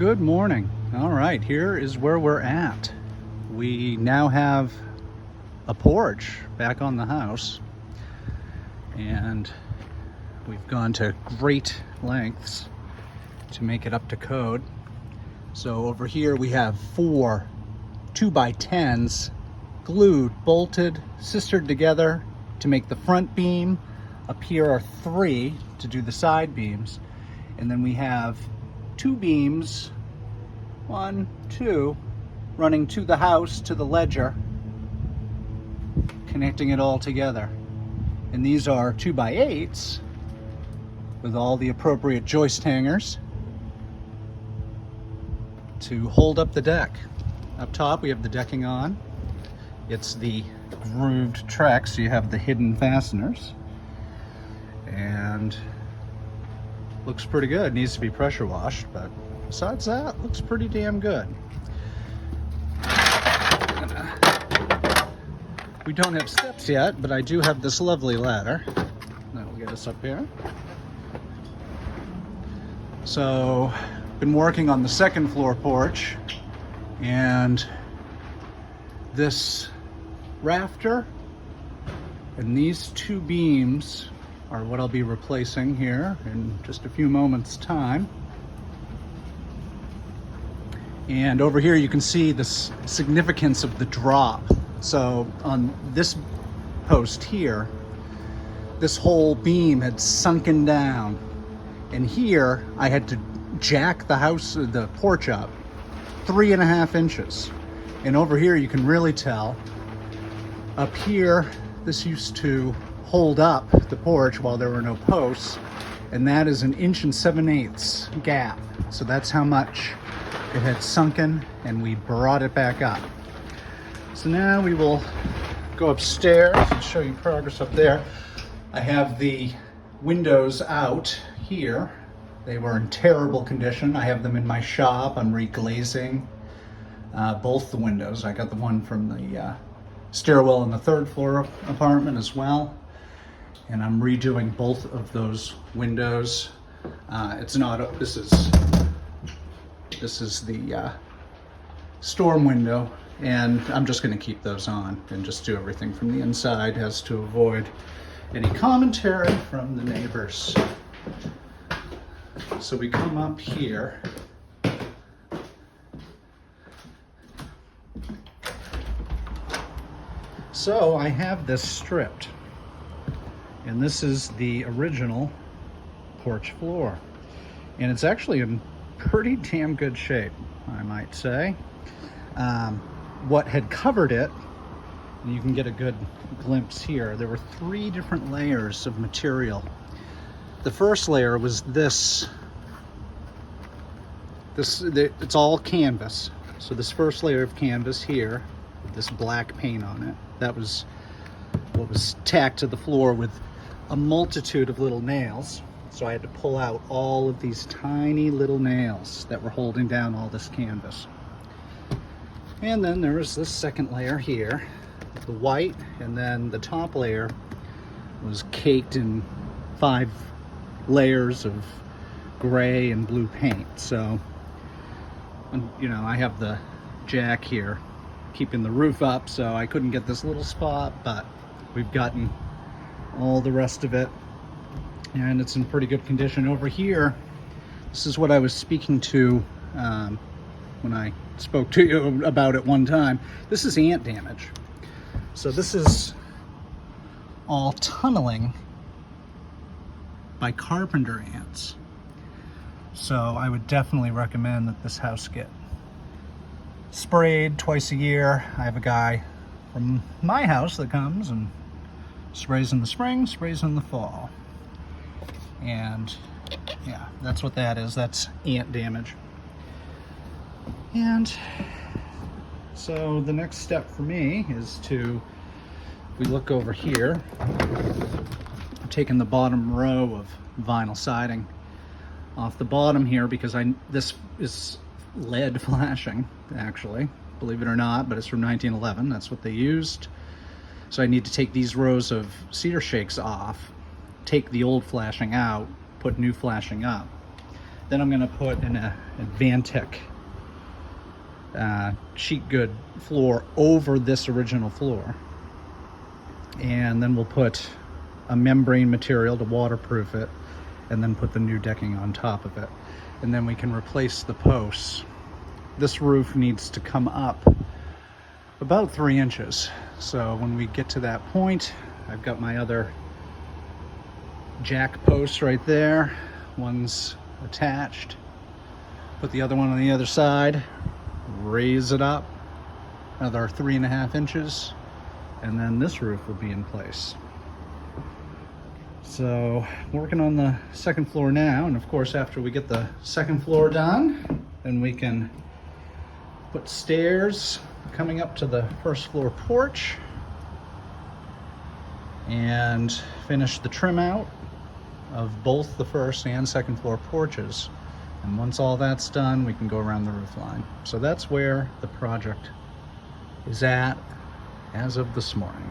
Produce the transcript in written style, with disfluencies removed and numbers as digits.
Good morning. All right, here is where we're at. We now have a porch back on the house, and we've gone to great lengths to make it up to code. So over here we have 4 2x10s glued, bolted, sistered together to make the front beam. Up here are 3 to do the side beams. And then we have 2 beams, 1, 2, running to the house, to the ledger, connecting it all together. And these are 2x8s with all the appropriate joist hangers to hold up the deck. Up top we have the decking on. It's the grooved Trex, so you have the hidden fasteners. And looks pretty good. Needs to be pressure washed, but besides that, looks pretty damn good. We don't have steps yet, but I do have this lovely ladder that'll get us up here. So, been working on the second floor porch, and this rafter and these 2 beams are what I'll be replacing here in just a few moments' time. And over here you can see the significance of the drop. So on this post here, this whole beam had sunken down, and here I had to jack the porch up 3.5 inches. And over here you can really tell. Up here, this used to hold up the porch while there were no posts, and that is 1 7/8 gap. So that's how much it had sunken, and we brought it back up. So now we will go upstairs and show you progress up there. I have the windows out here. They were in terrible condition. I have them in my shop. I'm reglazing both the windows. I got the one from the stairwell in the 3rd floor apartment as well. And I'm redoing both of those windows. This is the storm window, and I'm just gonna keep those on and just do everything from the inside as to avoid any commentary from the neighbors. So we come up here. So I have this stripped. And this is the original porch floor. And it's actually in pretty damn good shape, I might say. What had covered it, and you can get a good glimpse here, there were 3 different layers of material. The first layer was this. It's all canvas. So this first layer of canvas here, with this black paint on it, that was what was tacked to the floor with a multitude of little nails. So I had to pull out all of these tiny little nails that were holding down all this canvas. And then there was this second layer here, the white, and then the top layer was caked in 5 layers of gray and blue paint. So, you know, I have the jack here keeping the roof up, so I couldn't get this little spot, but we've gotten all the rest of it, and it's in pretty good condition. Over here, this is what I was speaking to when I spoke to you about it one time. This is ant damage. So this is all tunneling by carpenter ants. So I would definitely recommend that this house get sprayed twice a year. I have a guy from my house that comes and sprays in the spring, sprays in the fall. And yeah, that's what that is. That's ant damage. And so the next step for me is to, if we look over here, I'm taking the bottom row of vinyl siding off the bottom here because this is lead flashing, actually, believe it or not, but it's from 1911. That's what they used. So I need to take these rows of cedar shakes off, take the old flashing out, put new flashing up. Then I'm going to put an Advantech sheet good floor over this original floor. And then we'll put a membrane material to waterproof it, and then put the new decking on top of it. And then we can replace the posts. This roof needs to come up about 3 inches. So when we get to that point, I've got my other jack posts right there. One's attached. Put the other one on the other side, raise it up another 3.5 inches, and then this roof will be in place. So working on the second floor now, and of course after we get the second floor done, then we can put stairs coming up to the first floor porch and finish the trim out of both the first and second floor porches. And once all that's done, we can go around the roof line. So that's where the project is at as of this morning.